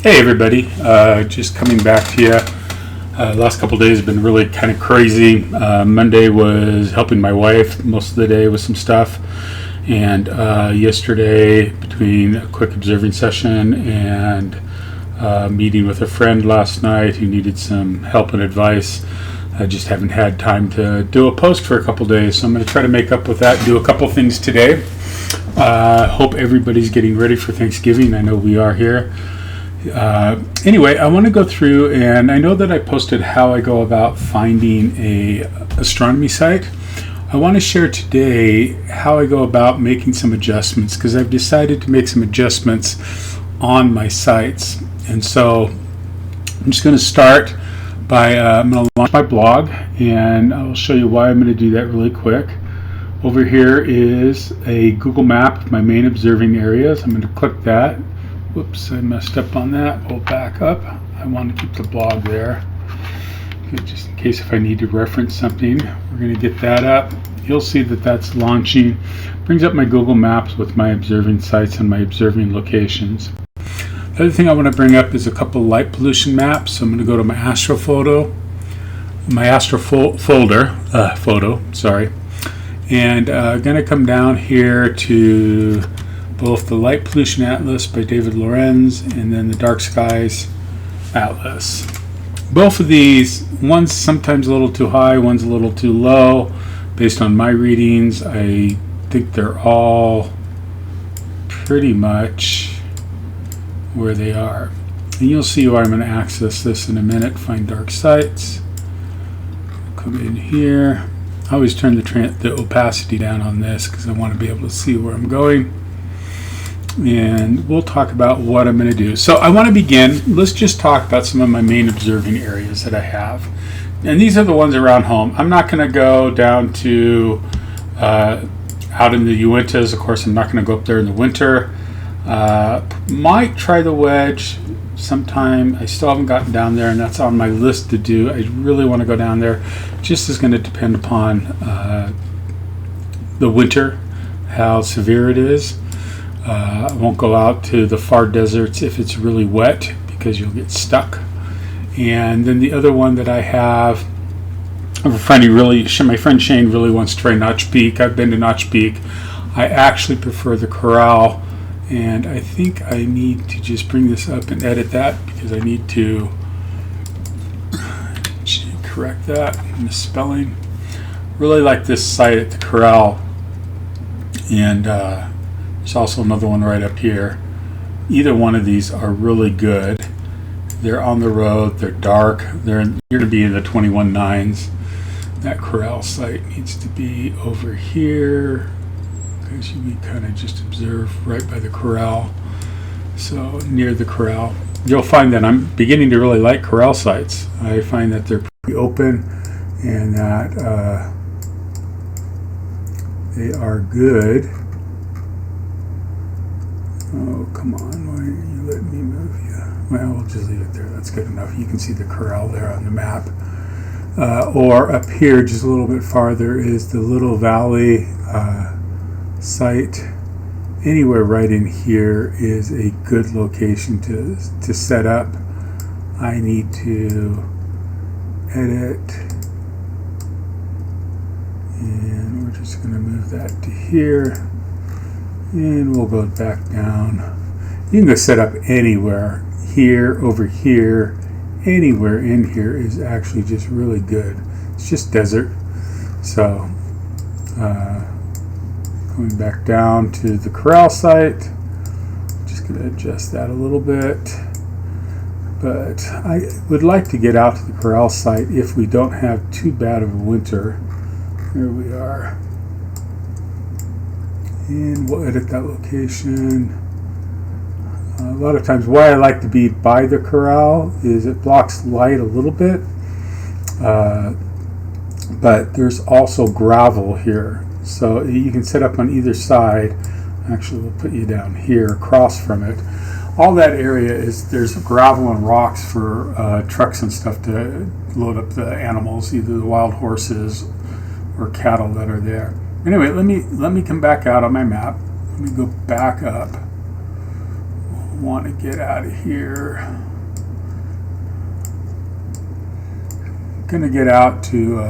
Hey everybody, just coming back to you. Last couple days have been really kind of crazy. Monday was helping my wife most of the day with some stuff, and yesterday between a quick observing session and meeting with a friend last night who needed some help and advice, I just haven't had time to do a post for a couple days, so I'm going to try to make up with that and do a couple things today. Hope everybody's getting ready for Thanksgiving. I know we are here. Anyway, I want to go through, and I know that I posted how I go about finding a astronomy site. I want to share today how I go about making some adjustments, because I've decided to make some adjustments on my sites. And so I'm just going to start by I'm going to launch my blog, and I'll show you why I'm going to do that really quick. Over here is a Google map of my main observing areas. I'm going to click that. Whoops, I messed up on that. We'll back up. I want to keep the blog there, just in case if I need to reference something. We're going to get that up. You'll see that that's launching. Brings up my Google Maps with my observing sites and my observing locations. The other thing I want to bring up is a couple light pollution maps. So I'm going to go to my folder, and I'm going to come down here to both the Light Pollution Atlas by David Lorenz and then the Dark Skies Atlas. Both of these, one's sometimes a little too high, one's a little too low. Based on my readings, I think they're all pretty much where they are. And you'll see why I'm going to access this in a minute. Find dark sites. Come in here. I always turn the opacity down on this because I want to be able to see where I'm going. And we'll talk about what I'm going to do. So I want to begin. Let's just talk about some of my main observing areas that I have. And these are the ones around home. I'm not going to go down to out in the Uintas. Of course, I'm not going to go up there in the winter. Might try the Wedge sometime. I still haven't gotten down there, and that's on my list to do. I really want to go down there. Just is going to depend upon the winter, how severe it is. I won't go out to the far deserts if it's really wet because you'll get stuck. And then the other one that I have, my friend Shane really wants to try Notch Peak. I've been to Notch Peak. I actually prefer the Corral, and I think I need to just bring this up and edit that because I need to correct that misspelling. Really like this site at the Corral, and there's also another one right up here. Either one of these are really good. They're on the road, they're dark, you're going to be in the 21.9s. That Corral site needs to be over here because we kind of just observe right by the Corral. So near the Corral. You'll find that I'm beginning to really like Corral sites. I find that they're pretty open and that they are good. Oh, come on, why aren't you letting me move you? Well, we'll just leave it there. That's good enough. You can see the Corral there on the map. Or up here, just a little bit farther, is the Little Valley site. Anywhere right in here is a good location to set up. I need to edit. And we're just going to move that to here. And we'll go back down. You can go set up anywhere. Here, over here, anywhere in here is actually just really good. It's just desert. So, going back down to the Corral site. Just going to adjust that a little bit. But I would like to get out to the Corral site if we don't have too bad of a winter. Here we are. And we'll edit that location. A lot of times why I like to be by the Corral is it blocks light a little bit, but there's also gravel here, so you can set up on either side. Actually, we'll put you down here across from it. All that area there's gravel and rocks for trucks and stuff to load up the animals, either the wild horses or cattle that are there. Anyway, let me come back out on my map. Let me go back up. want to get out of here. I'm going to get out to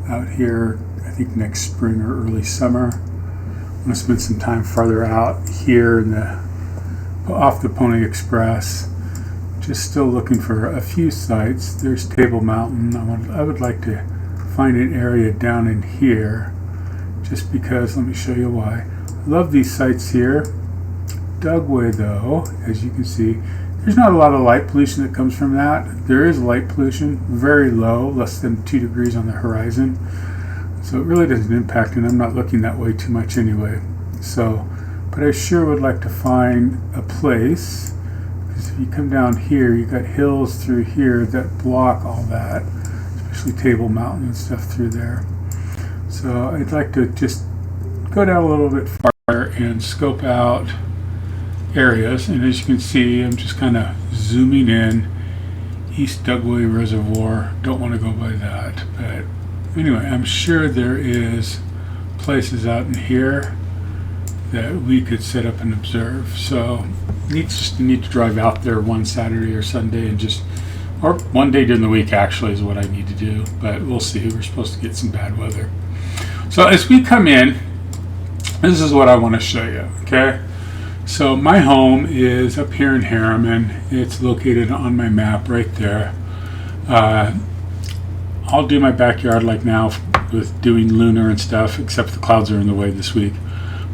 out here, I think next spring or early summer. I'm going to spend some time farther out here in off the Pony Express. Just still looking for a few sites. There's Table Mountain. I would like to find an area down in here, just because, let me show you why. I love these sites here. Dugway, though, as you can see, there's not a lot of light pollution that comes from that. There is light pollution, very low, less than 2 degrees on the horizon. So it really doesn't impact, and I'm not looking that way too much anyway. So, but I sure would like to find a place, because if you come down here, you've got hills through here that block all that, especially Table Mountain and stuff through there. So I'd like to just go down a little bit farther and scope out areas. And as you can see, I'm just kind of zooming in. East Dugway Reservoir, don't want to go by that. But anyway, I'm sure there is places out in here that we could set up and observe. So need to drive out there one Saturday or Sunday and or one day during the week actually is what I need to do. But we'll see. We're supposed to get some bad weather. So as we come in, this is what I want to show you, okay? So my home is up here in Harriman. It's located on my map right there. I'll do my backyard like now with doing lunar and stuff, except the clouds are in the way this week.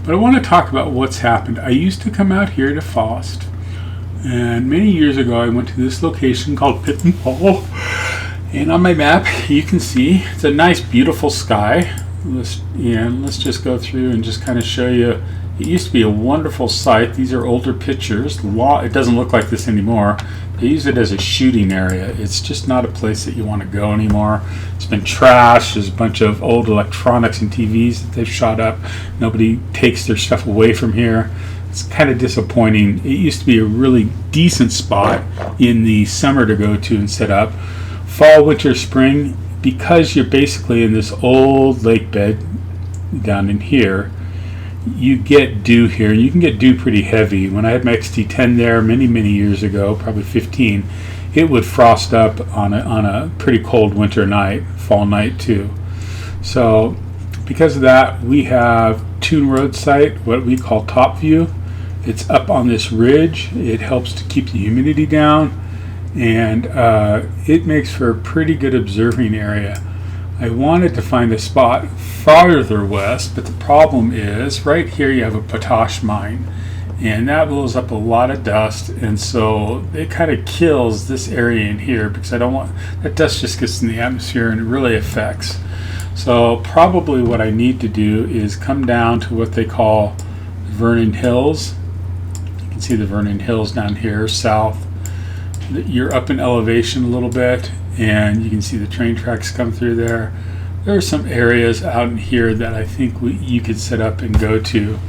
But I want to talk about what's happened. I used to come out here to Faust, and many years ago I went to this location called Pit and Pole. And on my map you can see it's a nice beautiful sky. Let's just go through and just kind of show you. It used to be a wonderful site. These are older pictures. It doesn't look like this anymore. They use it as a shooting area. It's just not a place that you want to go anymore. It's been trashed. There's a bunch of old electronics and TVs that they've shot up. Nobody takes their stuff away from here. It's kind of disappointing. It used to be a really decent spot in the summer to go to and set up. Fall, winter, spring, because you're basically in this old lake bed down in here, you get dew here, and you can get dew pretty heavy. When I had my XT10 there many years ago, probably 15, it would frost up on a pretty cold winter night, fall night too. So because of that, we have Toon Road site, what we call Top View. It's up on this ridge. It helps to keep the humidity down, and it makes for a pretty good observing area. I wanted to find a spot farther west, but the problem is right here you have a potash mine, and that blows up a lot of dust, and so it kind of kills this area in here, because I don't want that dust just gets in the atmosphere and it really affects. So probably what I need to do is come down to what they call Vernon Hills. You can see the Vernon Hills down here south. You're up in elevation a little bit, and you can see the train tracks come through there. There are some areas out in here that I think you could set up and go to.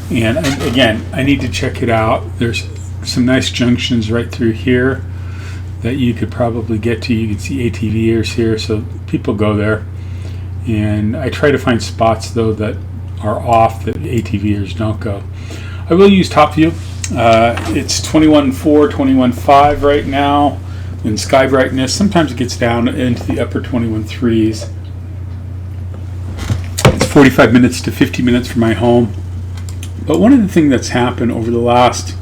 And again, I need to check it out. There's some nice junctions right through here that you could probably get to. You can see ATVers here, so people go there. And I try to find spots though that are off that ATVers don't go. I will use Top View. It's 21.4, 21.5 right now in sky brightness. Sometimes it gets down into the upper 21.3s. It's 45 minutes to 50 minutes from my home. But one of the things that's happened over the last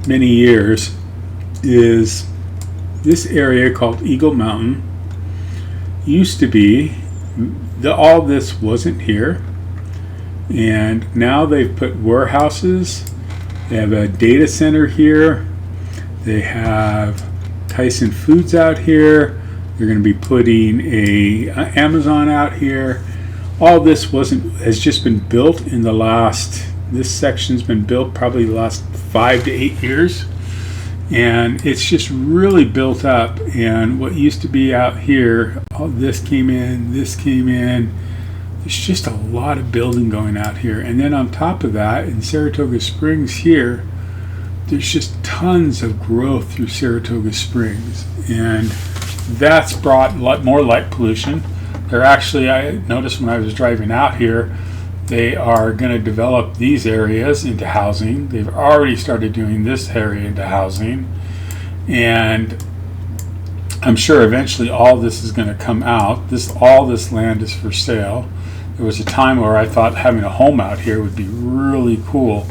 many years is this area called Eagle Mountain used to be, all this wasn't here, and now they've put warehouses. They have a data center here. They have Tyson Foods out here. They're going to be putting a Amazon out here. All this has just been built in the last, this section's been built probably the last 5 to 8 years. And it's just really built up. And what used to be out here, all this came in, this came in. There's just a lot of building going out here. And then on top of that, in Saratoga Springs here, there's just tons of growth through Saratoga Springs. And that's brought a lot more light pollution. I noticed when I was driving out here, they are going to develop these areas into housing. They've already started doing this area into housing, and I'm sure eventually all this is going to come out. All this land is for sale. There was a time where I thought having a home out here would be really cool,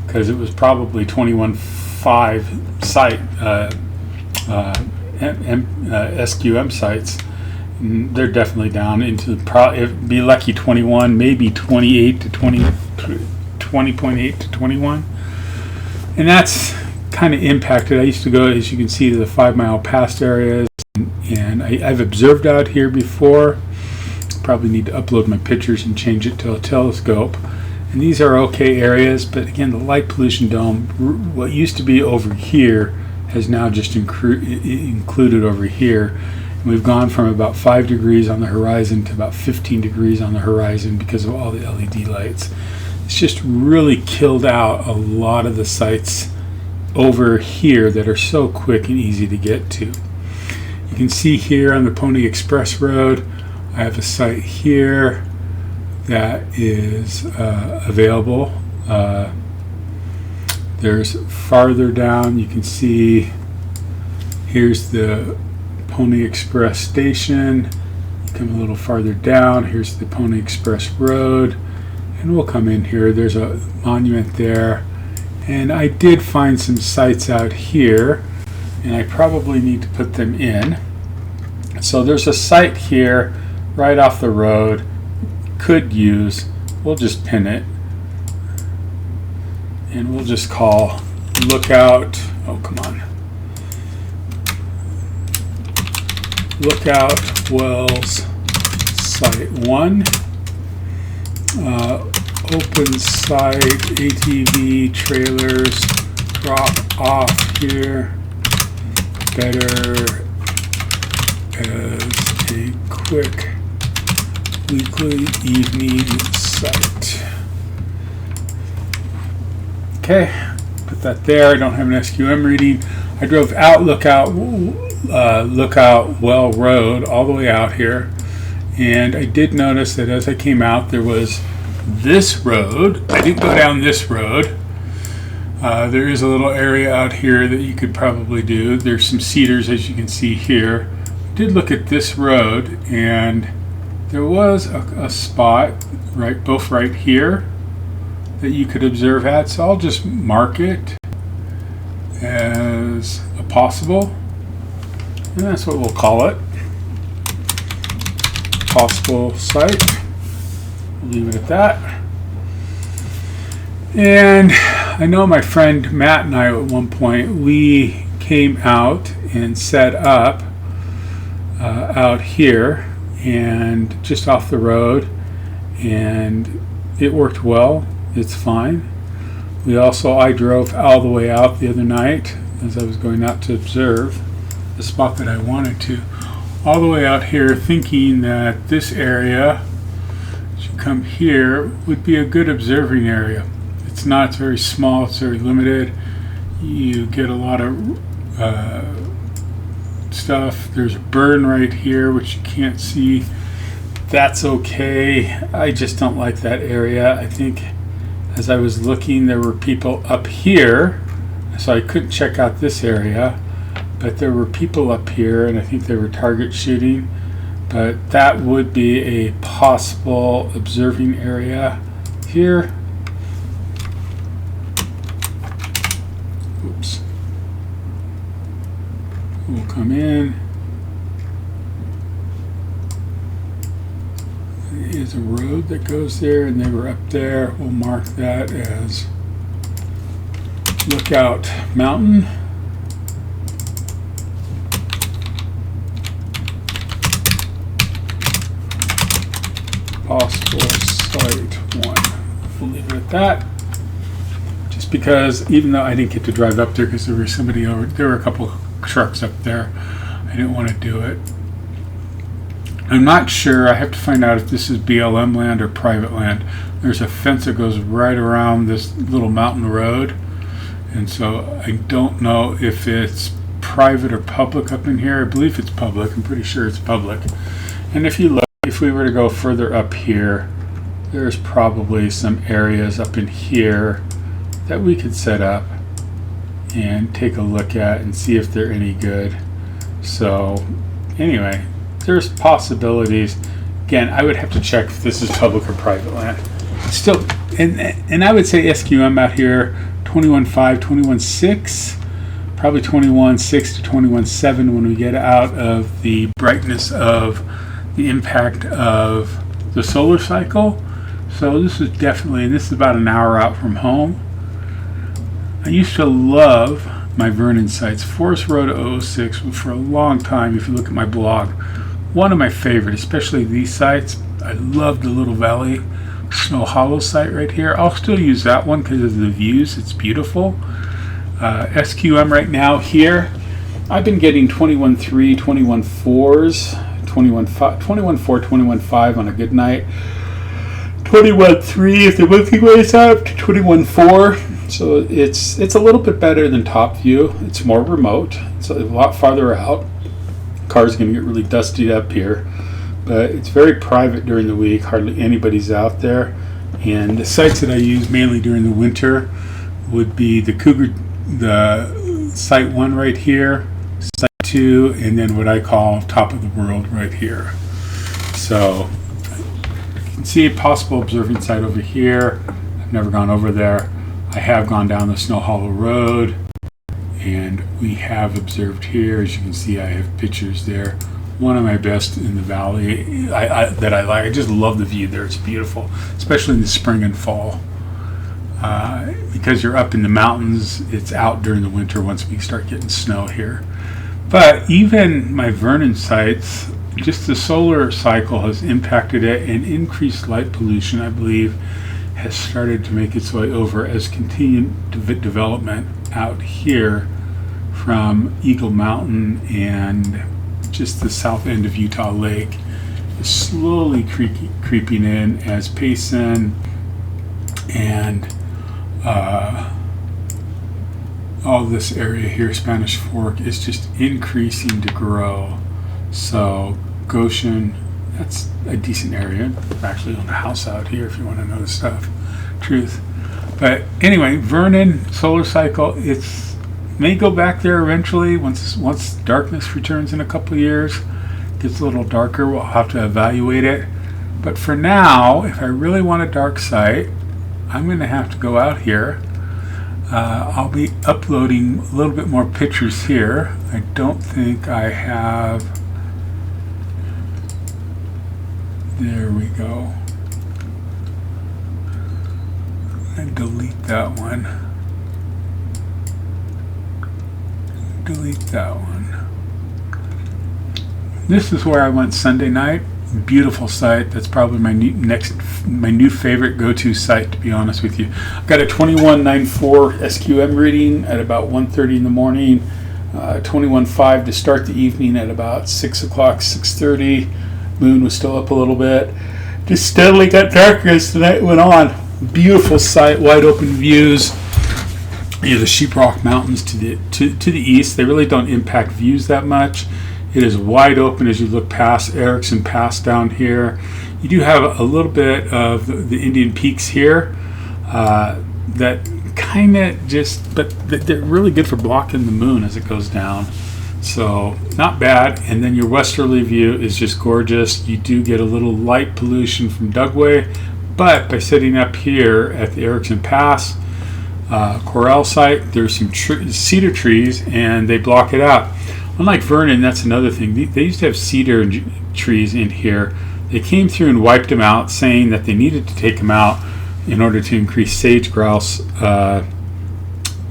because it was probably 21.5 site SQM sites. And they're definitely down into it'd be lucky 21, maybe 28 to 20.8 to 21, and that's kind of impacted. I used to go, as you can see, to the 5 Mile Pass areas, and I've observed out here before. Probably need to upload my pictures and change it to a telescope. And these are okay areas, but again, the light pollution dome, what used to be over here, has now just included over here. And we've gone from about 5 degrees on the horizon to about 15 degrees on the horizon because of all the LED lights. It's just really killed out a lot of the sites over here that are so quick and easy to get to. You can see here on the Pony Express Road, I have a site here that is available. There's farther down, you can see here's the Pony Express station. You come a little farther down, here's the Pony Express Road, and we'll come in here. There's a monument there, and I did find some sites out here, and I probably need to put them in. So there's a site here right off the road, could use, we'll just pin it, and we'll just call Lookout, oh come on, Lookout Wells Site 1, open site, ATV trailers drop off here, better as a quick weekly evening site. Okay, put that there. I don't have an SQM reading. I drove out Lookout Well Road all the way out here, and I did notice that as I came out there was this road. I didn't go down this road. There is a little area out here that you could probably do. There's some cedars, as you can see here. I did look at this road, and there was a spot both right here that you could observe at, so I'll just mark it as a possible, and that's what we'll call it, possible site. We'll leave it at that. And I know my friend Matt and I at one point, we came out and set up out here and just off the road, and it worked well. It's fine. I drove all the way out the other night as I was going out to observe the spot that I wanted to, all the way out here, thinking that this area, as you come here, would be a good observing area. It's not. It's very small. It's very limited. You get a lot of stuff. There's a burn right here which you can't see. That's okay. I just don't like that area. I think as I was looking, there were people up here, so I couldn't check out this area, but there were people up here, and I think they were target shooting. But that would be a possible observing area here. Oops. We'll come in. There is a road that goes there, and they were up there. We'll mark that as Lookout Mountain. Possible site 1. We'll leave it at that. Just because, even though I didn't get to drive up there because there was somebody over, there were a couple trucks up there, I didn't want to do it. I'm not sure. I have to find out if this is BLM land or private land. There's a fence that goes right around this little mountain road, and so I don't know if it's private or public up in here. I believe it's public. I'm pretty sure it's public. And if you look, if we were to go further up here, there's probably some areas up in here that we could set up and take a look at and see if they're any good. So anyway, there's possibilities. Again, I would have to check if this is public or private land. Still, and I would say SQM out here 21.5, 21.6, probably 21.6 to 21.7 when we get out of the brightness of the impact of the solar cycle. So this is definitely, and this is about an hour out from home. I used to love my Vernon sites. Forest Road 006 for a long time. If you look at my blog, one of my favorite, especially these sites. I love the Little Valley Snow Hollow site right here. I'll still use that one because of the views. It's beautiful. SQM right now here, I've been getting 21.3, 21.4s, 21.4, 21.5 on a good night. 21.3 if the Milky Way's up to 21.4. So it's a little bit better than top view. It's more remote. It's a lot farther out. Car's going to get really dusty up here, but it's very private during the week. Hardly anybody's out there. And the sites that I use mainly during the winter would be the site 1 right here, site 2, and then what I call top of the world right here. So you can see a possible observing site over here. I've never gone over there. I have gone down the Snow Hollow Road, and we have observed here. As you can see, I have pictures there. One of my best in the valley that I like. I just love the view there. It's beautiful, especially in the spring and fall. Because you're up in the mountains, it's out during the winter once we start getting snow here. But even my Vernon sites, just the solar cycle has impacted it, and increased light pollution, I believe, has started to make its way over as continued development out here from Eagle Mountain and just the south end of Utah Lake is slowly creeping in as Payson and all this area here, Spanish Fork, is just increasing to grow. So Goshen, that's a decent area. I actually own a house out here if you want to know the stuff, truth. But anyway, Vernon solar cycle, it's may go back there eventually once darkness returns in a couple of years. Gets a little darker, we'll have to evaluate it. But for now, if I really want a dark site, I'm going to have to go out here. I'll be uploading a little bit more pictures here. I don't think I have. There we go. And delete that one. Delete that one. This is where I went Sunday night. Beautiful site. That's probably my new favorite go-to site, to be honest with you. I've got a 21.94 SQM reading at about 1:30 in the morning. 21.5 to start the evening at about 6 o'clock, 6:30. Moon was still up a little bit. Just steadily got darker as the night went on. Beautiful site, wide open views. You know, the Sheeprock Mountains to the east. They really don't impact views that much. It is wide open as you look past Erickson Pass down here. You do have a little bit of the Indian Peaks here that kind of just, but they're really good for blocking the moon as it goes down. So not bad. And then your westerly view is just gorgeous. You do get a little light pollution from Dugway, but by sitting up here at the Erickson Pass Corral site, there's some cedar trees and they block it out. Unlike Vernon, that's another thing. They used to have cedar trees in here. They came through and wiped them out, saying that they needed to take them out in order to increase sage grouse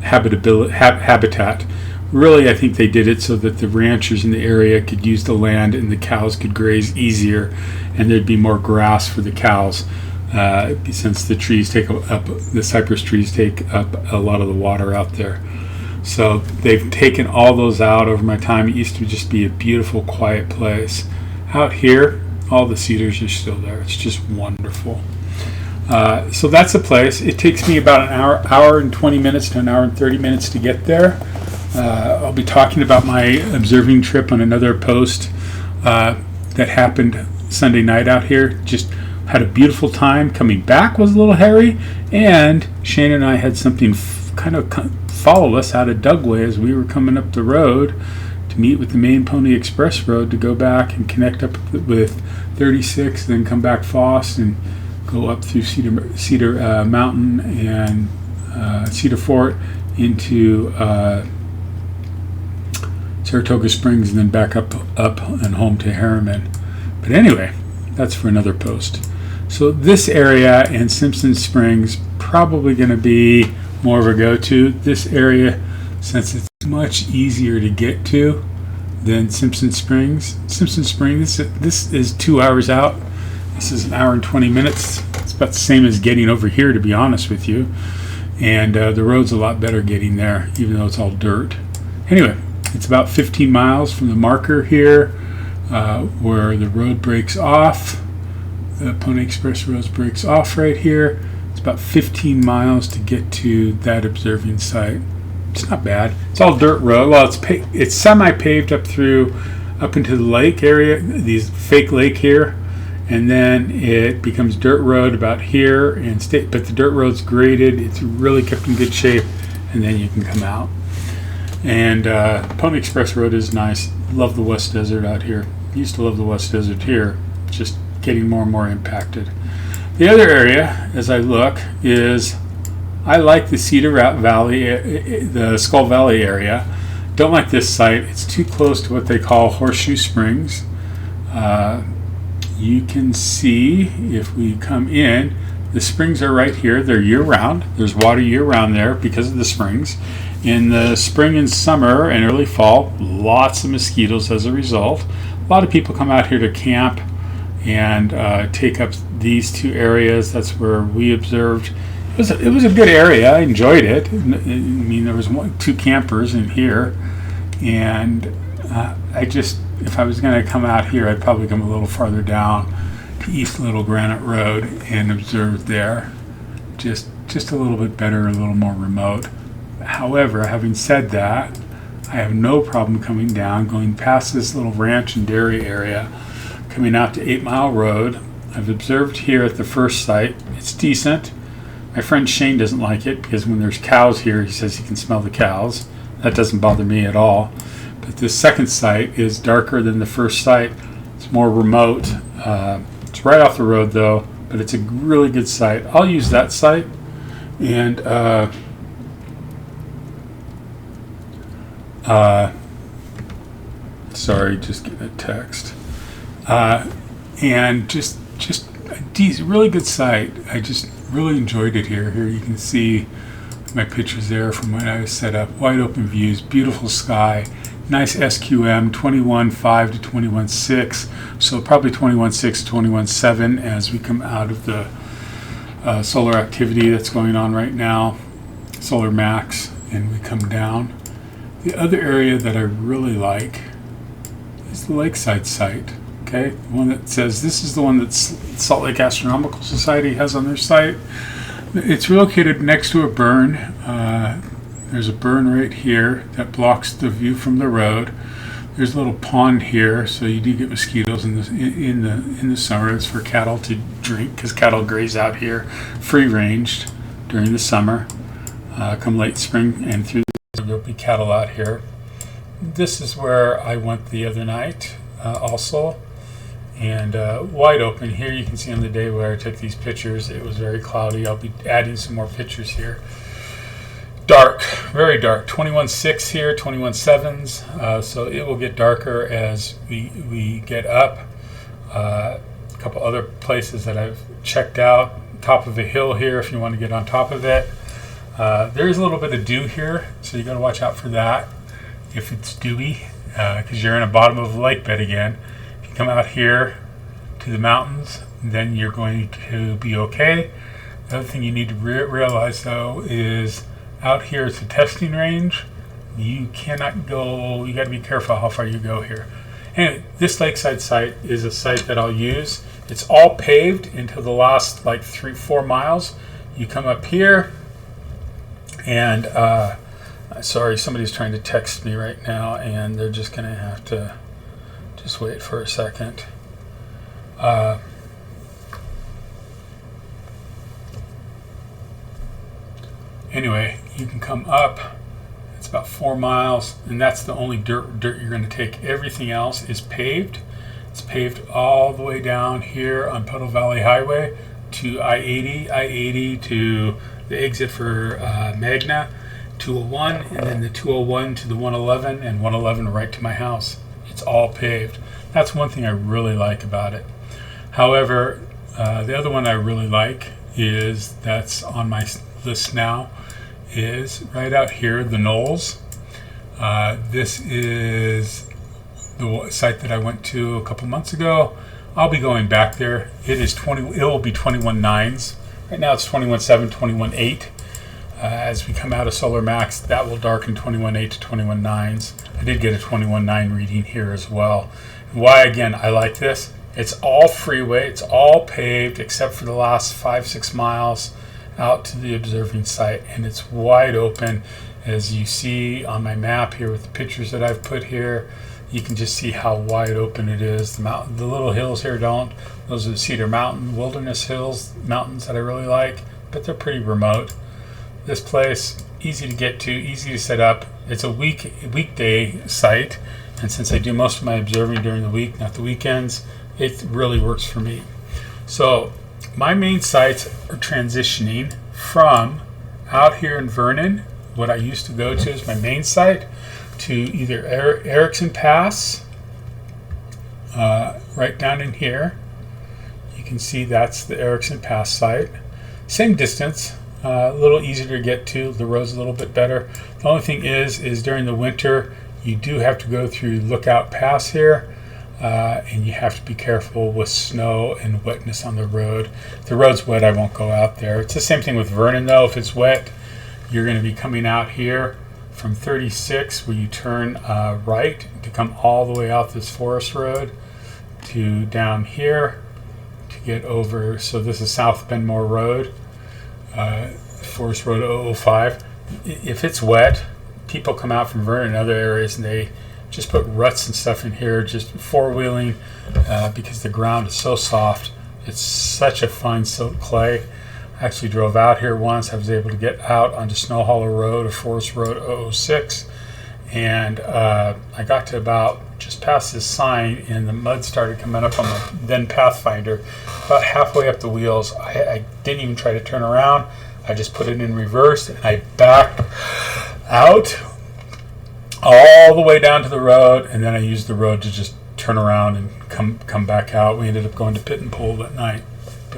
habitat. Really, I think they did it so that the ranchers in the area could use the land and the cows could graze easier, and there'd be more grass for the cows. Since the trees the cypress trees take up a lot of the water out there. So they've taken all those out over my time. It used to just be a beautiful, quiet place. Out here, all the cedars are still there. It's just wonderful. So that's the place. It takes me about an hour and 20 minutes to an hour and 30 minutes to get there. I'll be talking about my observing trip on another post that happened Sunday night out here. Just Had a beautiful time. Coming back was a little hairy, and Shane and I had something kind of follow us out of Dugway as we were coming up the road to meet with the main Pony Express road to go back and connect up with 36, then come back Foss and go up through Cedar Mountain and Cedar Fort into Saratoga Springs, and then back up and home to Harriman. But anyway, that's for another post. So this area and Simpson Springs probably going to be more of a go-to. This area, since it's much easier to get to than Simpson Springs. Simpson Springs, this is 2 hours out. This is an hour and 20 minutes. It's about the same as getting over here, to be honest with you. And the road's a lot better getting there, even though it's all dirt. Anyway, it's about 15 miles from the marker here, where the road breaks off. The Pony Express Road breaks off right here. It's about 15 miles to get to that observing site. It's not bad. It's all dirt road. Well, it's semi-paved up into the lake area, these fake lake here, and then it becomes dirt road about here, but the dirt road's graded. It's really kept in good shape, and then you can come out. And Pony Express Road is nice. Love the West Desert out here. Used to love the West Desert here. Just getting more and more impacted. The other area, as I look, is I like the Cedar Valley, the Skull Valley area. Don't like this site. It's too close to what they call Horseshoe Springs. You can see if we come in, the springs are right here. They're year-round. There's water year-round there because of the springs. In the spring and summer and early fall, lots of mosquitoes as a result. A lot of people come out here to camp and take up these two areas. That's where we observed. It was a good area. I enjoyed it. I mean, there was two campers in here, and if I was going to come out here, I'd probably come a little farther down to East Little Granite Road and observe there. Just a little bit better, a little more remote. However, having said that, I have no problem coming down, going past this little ranch and dairy area, coming out to 8 Mile Road. I've observed here at the first site. It's decent. My friend Shane doesn't like it because when there's cows here, he says he can smell the cows. That doesn't bother me at all. But this second site is darker than the first site. It's more remote. It's right off the road though, but it's a really good site. I'll use that site. And sorry, just getting a text. And just a really good site. I just really enjoyed it here. Here you can see my pictures there from when I was set up. Wide open views, beautiful sky, nice SQM, 21.5 to 21.6. So probably 21.6, 21.7 as we come out of the solar activity that's going on right now, solar max, and we come down. The other area that I really like is the Lakeside site. Okay, the one that says, this is the one that Salt Lake Astronomical Society has on their site. It's located next to a burn. There's a burn right here that blocks the view from the road. There's a little pond here, so you do get mosquitoes in the summer. It's for cattle to drink because cattle graze out here, free ranged during the summer. Come late spring and through the there'll be cattle out here. This is where I went the other night also. And wide open here. You can see on the day where I took these pictures, it was very cloudy. I'll be adding some more pictures here. Dark, very dark. 21.6 here, 21.7s. So it will get darker as we get up. A couple other places that I've checked out. Top of a hill here if you want to get on top of it. There is a little bit of dew here, so you got to watch out for that if it's dewy, because you're in the bottom of the lake bed again. Come out here to the mountains, then you're going to be okay. The other thing you need to realize though is out here it's a testing range. You cannot go, you got to be careful how far you go here. Anyway, this lakeside site is a site that I'll use. It's all paved into the last like 3-4 miles. You come up here and sorry, somebody's trying to text me right now and they're just gonna have to just wait for a second. anyway, you can come up. It's about 4 miles, and that's the only dirt you're going to take. Everything else is paved. It's paved all the way down here on Puddle Valley Highway to I-80 to the exit for Magna, 201, and then the 201 to the 111, and 111 right to my house. It's all paved. That's one thing I really like about it. However, the other one I really like is, that's on my list now, is right out here, the Knolls. This is the site that I went to a couple months ago. I'll be going back there. It will be 21.9s. Right now it's 21.7, 21.8. As we come out of Solar Max, that will darken 21.8 to 21.9s. I did get a 21.9 reading here as well. Why, again, I like this. It's all freeway. It's all paved except for the last 5-6 miles out to the observing site, and it's wide open. As you see on my map here with the pictures that I've put here, you can just see how wide open it is. The little hills here don't. Those are the Cedar Mountain Wilderness mountains that I really like, but they're pretty remote. This place, easy to get to, easy to set up. It's a weekday site, and since I do most of my observing during the week, not the weekends, it really works for me. So my main sites are transitioning from out here in Vernon, what I used to go to as my main site, to either Erickson Pass, right down in here. You can see that's the Erickson Pass site. Same distance, a little easier to get to. The road's a little bit better. The only thing is during the winter, you do have to go through Lookout Pass here. And you have to be careful with snow and wetness on the road. If the road's wet, I won't go out there. It's the same thing with Vernon, though. If it's wet, you're going to be coming out here from 36, where you turn right to come all the way out this forest road to down here to get over. So this is South Benmore Road, Forest Road 005. If it's wet, people come out from Vernon and other areas, and they just put ruts and stuff in here, just four-wheeling, because the ground is so soft. It's such a fine silk clay. I actually drove out here once. I was able to get out onto Snow Hollow Road, or Forest Road 006, and I got to about just past this sign, and the mud started coming up on the then Pathfinder. About halfway up the wheels, I didn't even try to turn around. I just put it in reverse, and I backed out all the way down to the road, and then I used the road to just turn around and come back out. We ended up going to Pit and Pool that night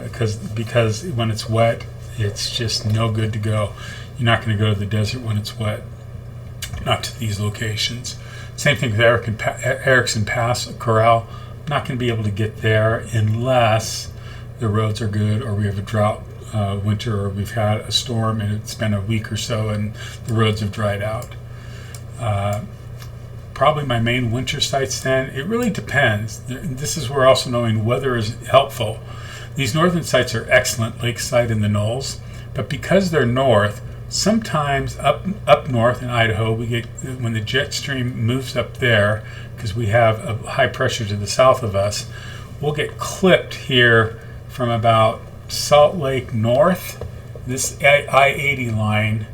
because when it's wet, it's just no good to go. You're not going to go to the desert when it's wet, not to these locations. Same thing with Erickson Pass, Corral. Not going to be able to get there unless the roads are good, or we have a drought winter, or we've had a storm and it's been a week or so and the roads have dried out. Probably my main winter sites then, it really depends. This is where also knowing weather is helpful. These northern sites are excellent, Lakeside and the Knolls, but because they're north, sometimes up north in Idaho, we get, when the jet stream moves up there, because we have a high pressure to the south of us, we'll get clipped here from about Salt Lake north. This I-80 line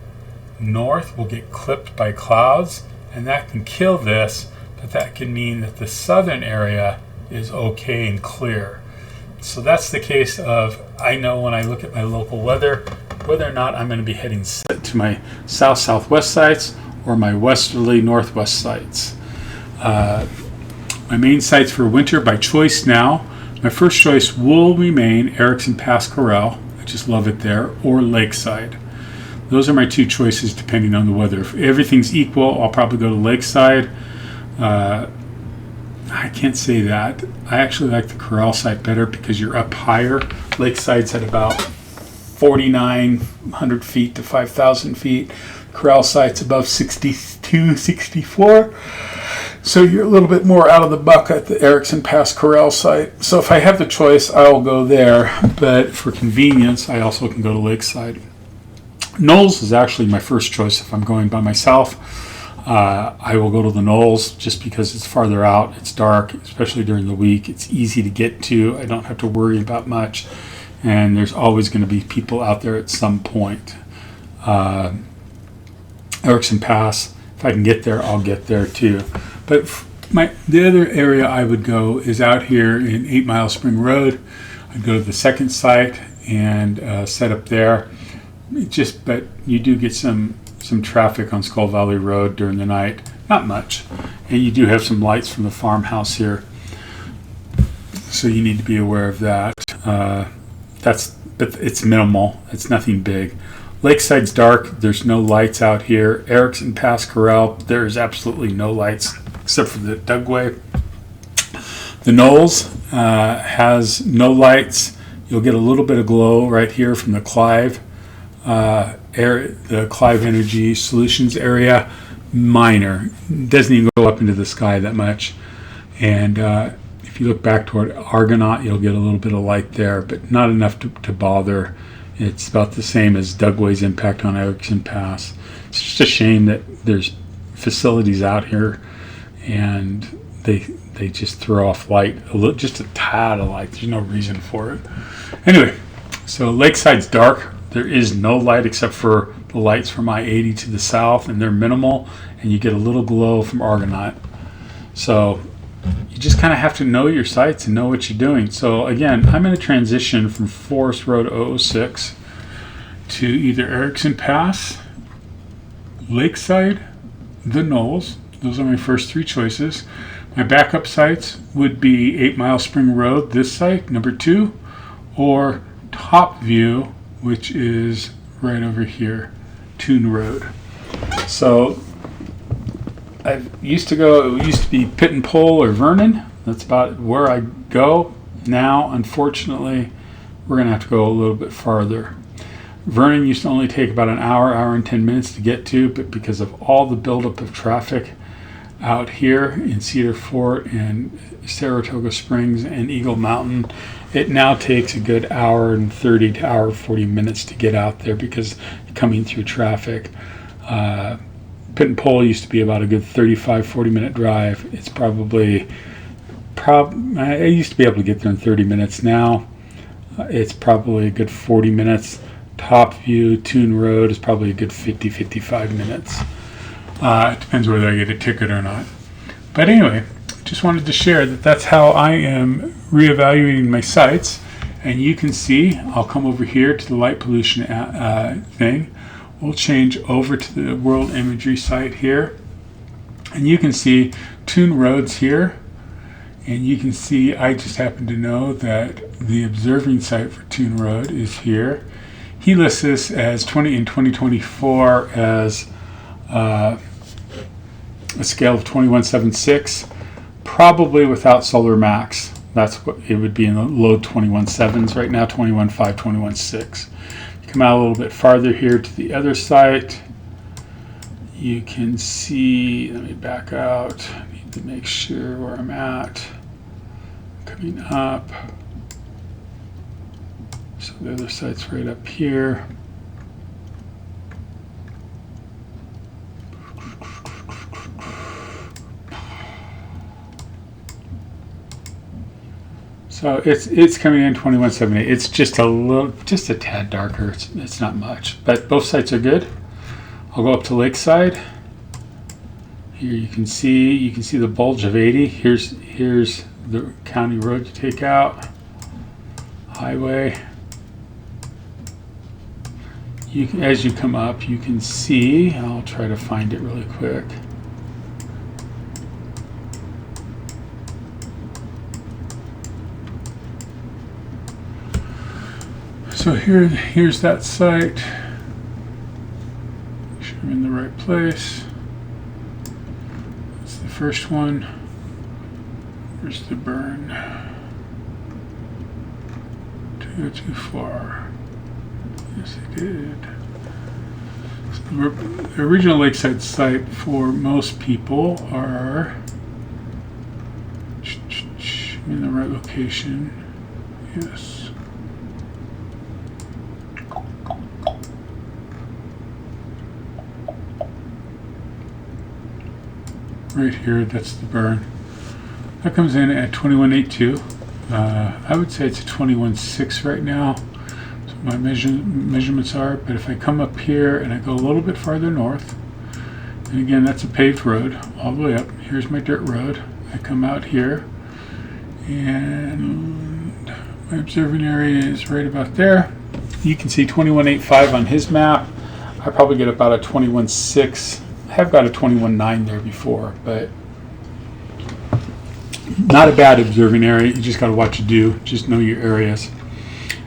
north will get clipped by clouds, and that can kill this, but that can mean that the southern area is okay and clear. So that's the case of, I know when I look at my local weather, whether or not I'm going to be heading to my south-southwest sites or my westerly northwest sites. My main sites for winter by choice now, my first choice will remain Erickson Pass Corral. I just love it there, or Lakeside. Those are my two choices depending on the weather. If everything's equal, I'll probably go to Lakeside. I can't say that. I actually like the Corral site better because you're up higher. Lakeside's at about 4,900 feet to 5,000 feet. Corral site's above 62, 64. So you're a little bit more out of the buck at the Erickson Pass Corral site. So if I have the choice, I'll go there. But for convenience, I also can go to Lakeside. Knolls is actually my first choice if I'm going by myself. I will go to the Knolls just because it's farther out. It's dark, especially during the week. It's easy to get to. I don't have to worry about much. And there's always going to be people out there at some point. Erickson Pass. If I can get there, I'll get there too. But the other area I would go is out here in 8 Mile Spring Road. I'd go to the second site and set up there. But you do get some traffic on Skull Valley Road during the night. Not much. And you do have some lights from the farmhouse here. So you need to be aware of that. But it's minimal. It's nothing big. Lakeside's dark. There's no lights out here. Erickson Pass Corral, there's absolutely no lights except for the Dugway. The Knolls has no lights. You'll get a little bit of glow right here from the Clive the Clive Energy Solutions area. Minor. Doesn't even go up into the sky that much. And if you look back toward Argonaut, you'll get a little bit of light there, but not enough to bother. It's about the same as Dugway's impact on Erickson Pass. It's just a shame that there's facilities out here and they just throw off light, just a tad of light. There's no reason for it. Anyway, so Lakeside's dark. There is no light except for the lights from I-80 to the south, and they're minimal, and you get a little glow from Argonaut. So you just kind of have to know your sites and know what you're doing. So again, I'm going to transition from Forest Road 006 to either Erickson Pass, Lakeside, the Knolls. Those are my first three choices. My backup sites would be 8 Mile Spring Road, this site, number 2, or Top View, which is right over here, Toon Road. So it used to be Pit and Pole or Vernon. That's about where I go. Now, unfortunately, we're going to have to go a little bit farther. Vernon used to only take about an hour and 10 minutes to get to, but because of all the buildup of traffic out here in Cedar Fort and Saratoga Springs and Eagle Mountain, it now takes a good hour and 30 to hour 40 minutes to get out there because coming through traffic. Pit and Pole used to be about a good 35-40 minute drive. It's I used to be able to get there in 30 minutes. Now it's probably a good 40 minutes. Top View, Toon Road is probably a good 50-55 minutes. It depends whether I get a ticket or not. But anyway, just wanted to share that's how I am reevaluating my sites. And you can see, I'll come over here to the light pollution thing. We'll change over to the World Imagery site here. And you can see Toon Road's here. And you can see, I just happen to know that the observing site for Toon Road is here. He lists this as in 2024 as a scale of 21.76, probably without Solar Max. That's what it would be in the low 21.7s right now, 21.5, 21.6. Come out a little bit farther here to the other site. You can see, let me back out. I need to make sure where I'm at. Coming up. So the other site's right up here. So it's coming in 21.78. It's just a tad darker. It's not much, but both sites are good. I'll go up to Lakeside. Here you can see the bulge of 80. Here's the county road to take out. Highway. As you come up, you can see. I'll try to find it really quick. So here's that site. Make sure I'm in the right place. That's the first one. Where's the burn? Too far. Yes, I did. So the original Lakeside site for most people are in the right location. Yes. Right here, that's the burn. That comes in at 21.82. I would say it's a 21.6 right now. So my measurements are. But if I come up here and I go a little bit farther north, and again, that's a paved road all the way up. Here's my dirt road. I come out here, and my observing area is right about there. You can see 21.85 on his map. I probably get about a 21.6. I have got a 21.9 there before, but not a bad observing area. You just got to watch it do. Just know your areas.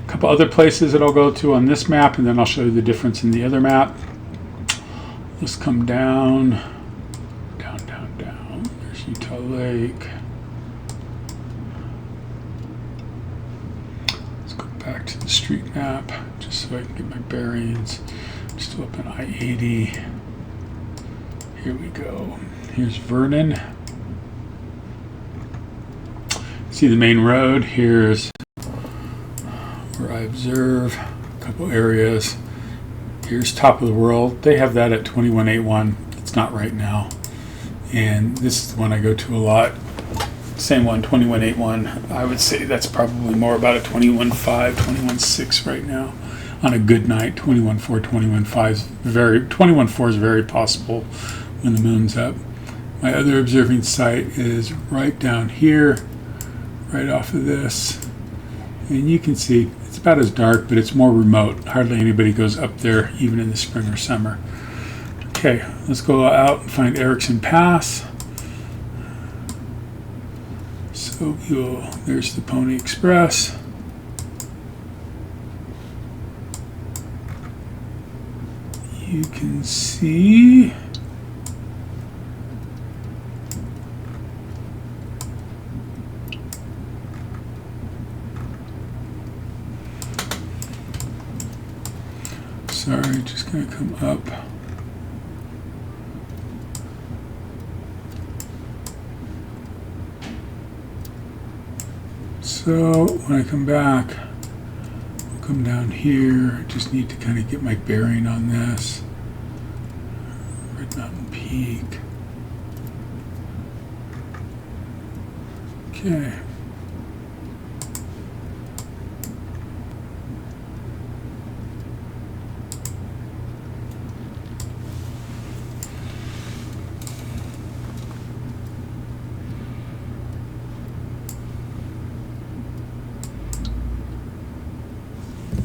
A couple other places that I'll go to on this map, and then I'll show you the difference in the other map. Let's come down, down, down, down. There's Utah Lake. Let's go back to the street map, just so I can get my bearings. Still up in I-80. Here we go. Here's Vernon. See the main road. Here's where I observe a couple areas. Here's Top of the World. They have that at 21.81. It's not right now. And this is the one I go to a lot. Same one, 21.81. I would say that's probably more about a 21.5, 21.6 right now. On a good night, 21.4, 21.5 is very, 21.4 is very possible when the moon's up. My other observing site is right down here, right off of this. And you can see it's about as dark, but it's more remote. Hardly anybody goes up there, even in the spring or summer. Okay, let's go out and find Erickson Pass. So there's the Pony Express. You can see sorry, just gonna come up. So when I come back, I'll come down here. I just need to kind of get my bearing on this. Red Mountain Peak. Okay.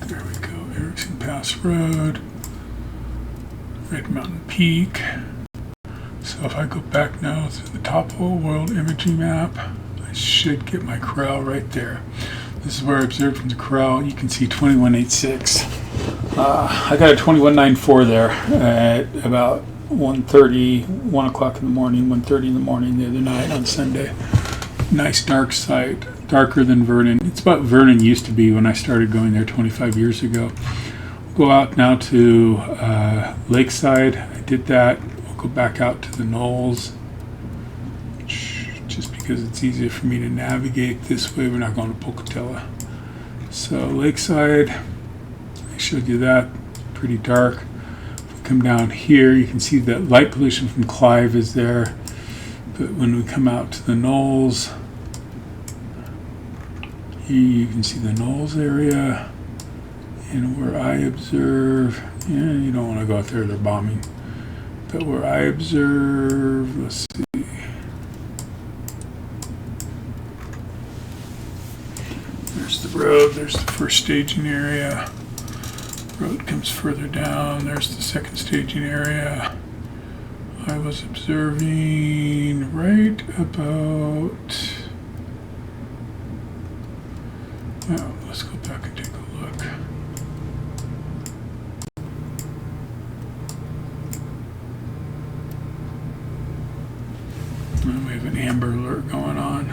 There we go, Erickson Pass Road, Red Mountain Peak. So if I go back now to the Top of the World imaging map, I should get my corral right there. This is where I observed from the corral. You can see 21.86. I got a 21.94 there at about 1:30, 1 o'clock in the morning, 1:30 in the morning the other night on Sunday. Nice dark site. Darker than Vernon. It's about Vernon used to be when I started going there 25 years ago. We'll go out now to Lakeside. I did that. We'll go back out to the Knolls just because it's easier for me to navigate this way. We're not going to Pocatello. So Lakeside, I showed you that. Pretty dark. If we come down here, you can see that light pollution from Clive is there. But when we come out to the Knolls, you can see the Knolls area, and where I observe, you don't want to go out there, they're bombing. But where I observe, let's see. There's the road, there's the first staging area. Road comes further down, there's the second staging area. I was observing right about... Well, let's go back and take a look. And we have an amber alert going on.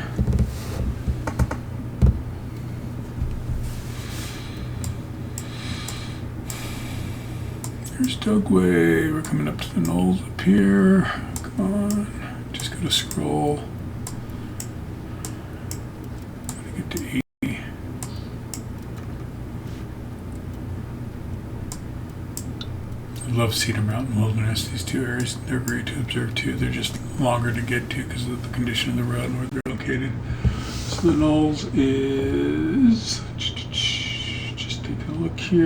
There's Dugway. We're coming up to the Knolls up here. Come on. Just gotta scroll. Gotta get to 80. I love Cedar Mountain Wilderness. These two areas, they're great to observe too. They're just longer to get to because of the condition of the road and where they're located. So the Knolls is just taking a look here.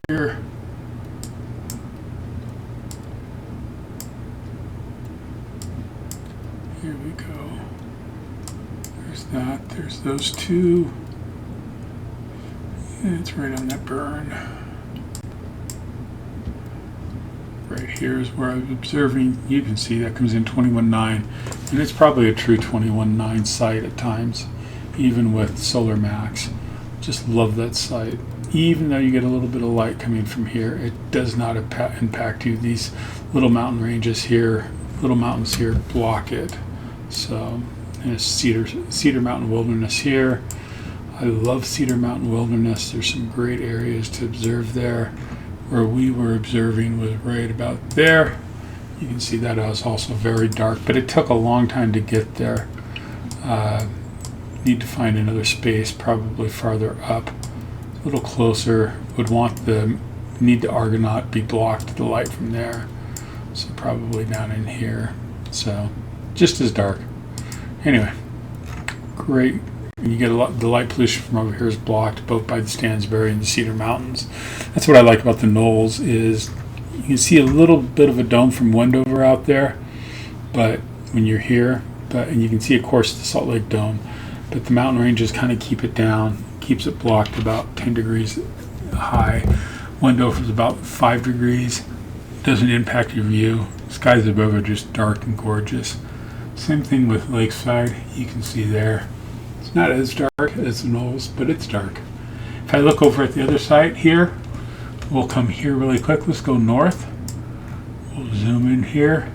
Here we go. There's that. There's those two. And it's right on that burn. Right here is where I was observing. You can see that comes in 21.9, and it's probably a true 21.9 site at times, even with Solar Max. Just love that site. Even though you get a little bit of light coming from here, it does not impact you. These little mountain ranges here, little mountains here, block it. So, and it's Cedar Mountain Wilderness here. I love Cedar Mountain Wilderness. There's some great areas to observe there. Where we were observing was right about there. You can see that it was also very dark, but it took a long time to get there. Need to find another space, probably farther up, a little closer. Would want need the Argonaut be blocked to the light from there. So probably down in here. So just as dark. Anyway, great. You get the light pollution from over here is blocked both by the Stansbury and the Cedar Mountains. That's what I like about the Knolls is you can see a little bit of a dome from Wendover out there, but when you're here, and you can see of course the Salt Lake Dome, but the mountain ranges kind of keep it down, keeps it blocked about 10 degrees high. Wendover is about 5 degrees, doesn't impact your view. Skies above are just dark and gorgeous. Same thing with Lakeside, you can see there. It's not as dark as the Knolls, but it's dark. If I look over at the other side here, we'll come here really quick. Let's go north. We'll zoom in here.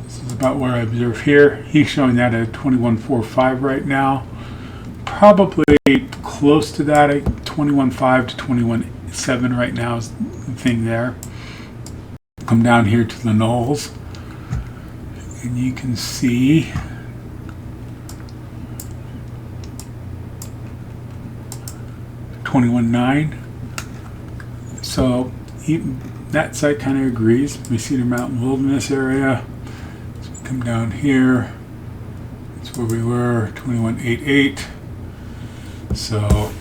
This is about where I observe here. He's showing that at 21.45 right now. Probably close to that at 21.5 to 21.7 right now is the thing there. Come down here to the Knolls, and you can see 21.9. So that site kind of agrees. We see the Mountain Wilderness area. So we come down here. That's where we were, 21.88. So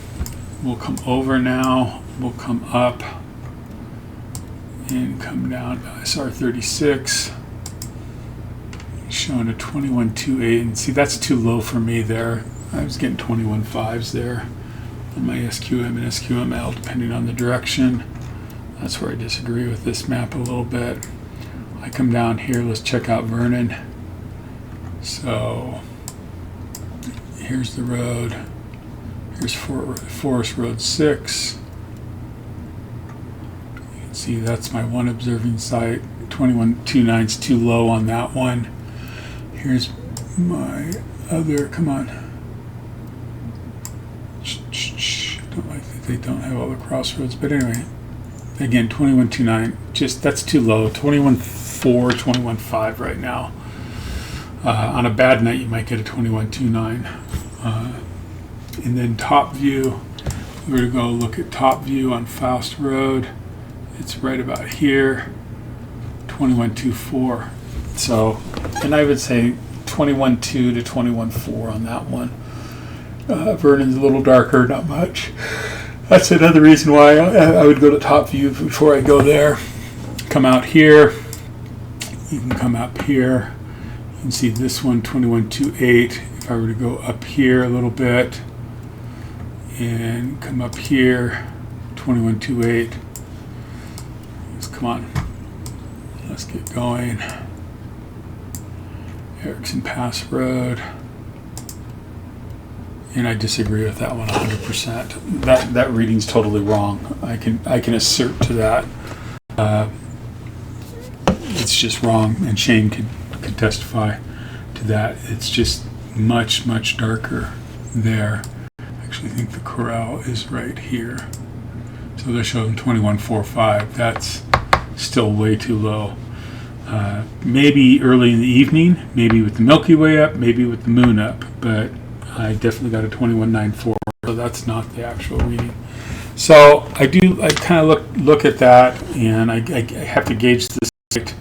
we'll come over now. We'll come up and come down to ISR 36. Showing a 21.28. And see, that's too low for me there. I was getting 21.5s there on my SQM and SQML, depending on the direction. That's where I disagree with this map a little bit. I come down here, let's check out Vernon. So here's the road. Here's Forest Road 6. You can see that's my one observing site. 21.29 is too low on that one. Here's my other, come on. I think they don't have all the crossroads, but anyway, again, 21.29, just that's too low. 21.4, 21.5 right now. On a bad night, you might get a 21.29. And then top view, we're going to go look at top view on Faust Road. It's right about here, 21.24. So, and I would say 21.2 to 21.4 on that one. Vernon's a little darker, not much. That's another reason why I would go to top view before I go there. Come out here. You can come up here. You can see this one, 21.28. If I were to go up here a little bit and come up here, 21.28. Come on. Let's get going. Erickson Pass Road. And I disagree with that one 100%. That reading's totally wrong. I can assert to that. It's just wrong, and Shane could testify to that. It's just much darker there. I actually think the corral is right here. So they're showing 21.45. That's still way too low. Maybe early in the evening, maybe with the Milky Way up, maybe with the moon up, but I definitely got a 21.94, so that's not the actual reading. So I kind of look at that, and I have to gauge this site,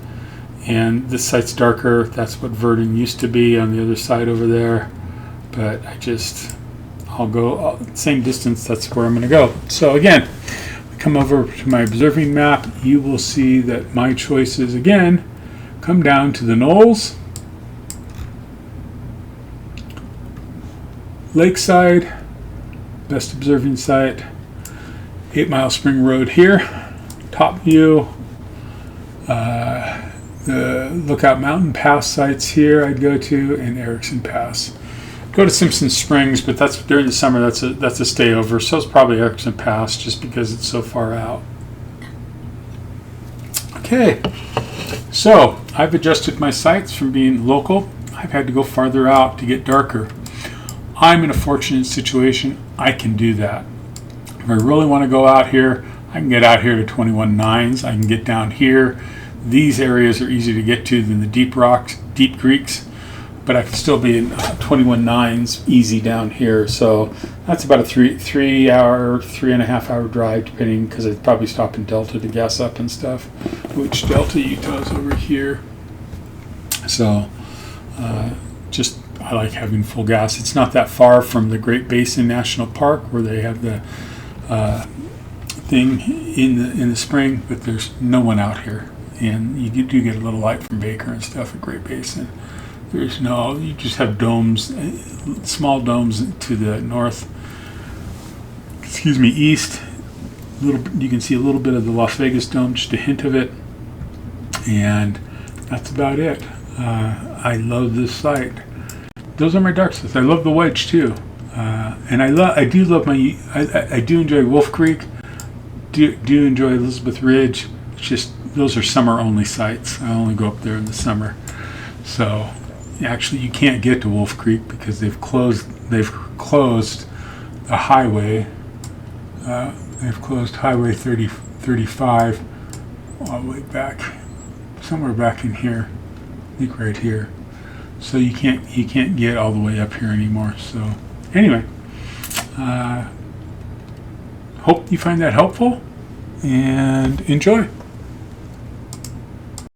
and this site's darker. That's what Vernon used to be on the other side over there, but I'll go same distance. That's where I'm going to go. So again, come over to my observing map, you will see that my choices again come down to the Knolls, Lakeside, best observing site, 8 Mile Spring Road here, top view, the Lookout Mountain Pass sites here I'd go to, and Erickson Pass. Go to Simpson Springs, but that's during the summer. That's a stayover. So it's probably Erickson Pass, just because it's so far out. Okay, so I've adjusted my sights from being local. I've had to go farther out to get darker. I'm in a fortunate situation. I can do that. If I really want to go out here, I can get out here to 21.9s. I can get down here. These areas are easier to get to than the deep rocks, deep creeks, but I can still be in 21.9s easy down here. So that's about a 3.5 hour drive, depending, because I'd probably stop in Delta to gas up and stuff, which Delta, Utah is over here. So I like having full gas. It's not that far from the Great Basin National Park, where they have the thing in the spring, but there's no one out here. And you do get a little light from Baker and stuff at Great Basin. You just have domes, small domes to the north, east. You can see a little bit of the Las Vegas dome, just a hint of it. And that's about it. I love this site. Those are my dark sites. I love the wedge too. And I do enjoy Wolf Creek, do enjoy Elizabeth Ridge. It's just, those are summer only sites. I only go up there in the summer. So actually you can't get to Wolf Creek because they've closed a highway. They've closed Highway 35 all the way back, somewhere back in here. I think right here. So you can't get all the way up here anymore. So anyway, hope you find that helpful and enjoy.